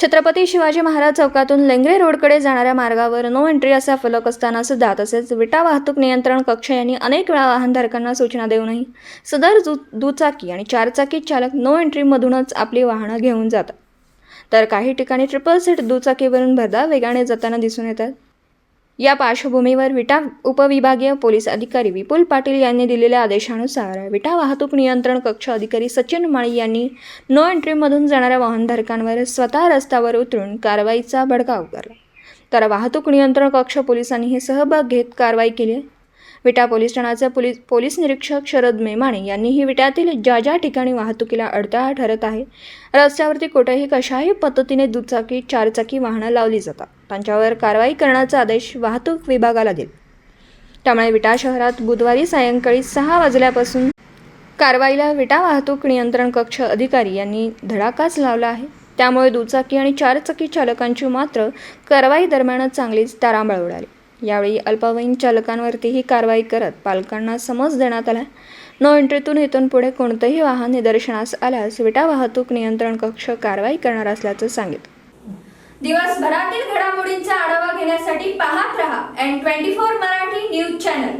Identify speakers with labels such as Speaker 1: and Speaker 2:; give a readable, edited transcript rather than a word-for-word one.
Speaker 1: छत्रपती शिवाजी महाराज चौकातून लेंगरे रोडकडे जाणाऱ्या मार्गावर नो एंट्री असा फलक असताना सुद्धा तसेच विटा वाहतूक नियंत्रण कक्ष यांनी अनेक वेळा वाहनधारकांना सूचना देऊनही सदर दुचाकी आणि चारचाकी चालक नो एंट्रीमधूनच आपली वाहनं घेऊन जातात, तर काही ठिकाणी ट्रिपल सीट दुचाकीवरून भरधाव वेगाने जाताना दिसून येतात। या पार्श्वभूमीवर विटा उपविभागीय पोलीस अधिकारी विपुल पाटील यांनी दिलेल्या आदेशानुसार विटा वाहतूक नियंत्रण कक्ष अधिकारी सचिन माळी यांनी नो एंट्रीमधून जाणाऱ्या वाहनधारकांवर स्वतः रस्त्यावर उतरून कारवाईचा बडगा उगारला, तर वाहतूक नियंत्रण कक्ष पोलिसांनीही सहभाग घेत कारवाई केली। विटा पोलीस ठाण्याचे पोलीस निरीक्षक शरद मेमाणे यांनीही विट्यातील ज्या ठिकाणी वाहतुकीला अडथळा ठरत आहे, रस्त्यावरती कुठेही कशाही पद्धतीने दुचाकी चारचाकी वाहनं लावली जातात, त्यांच्यावर कारवाई करण्याचा आदेश वाहतूक विभागाला दिला। त्यामुळे विटा शहरात बुधवारी सायंकाळी 6 वाजल्यापासून कारवाईला विटा वाहतूक नियंत्रण कक्ष अधिकारी यांनी धडाकाच लावला आहे। त्यामुळे दुचाकी आणि चारचाकी चालकांची मात्र कारवाई दरम्यानच चांगलीच तारांबळ उडाली। यावेळी अल्पवयीन चालकांवरतीही कारवाई करत पालकांना समज देण्यात आला। नो एंट्रीतून इथून पुढे कोणतेही वाहन निदर्शनास आल्यास विटा वाहतूक नियंत्रण कक्ष कारवाई करणार असल्याचं सांगितलं।
Speaker 2: दिवसभरातील घडामोडींचा आढावा घेण्यासाठी पाहत रहा N24 मराठी न्यूज चॅनल।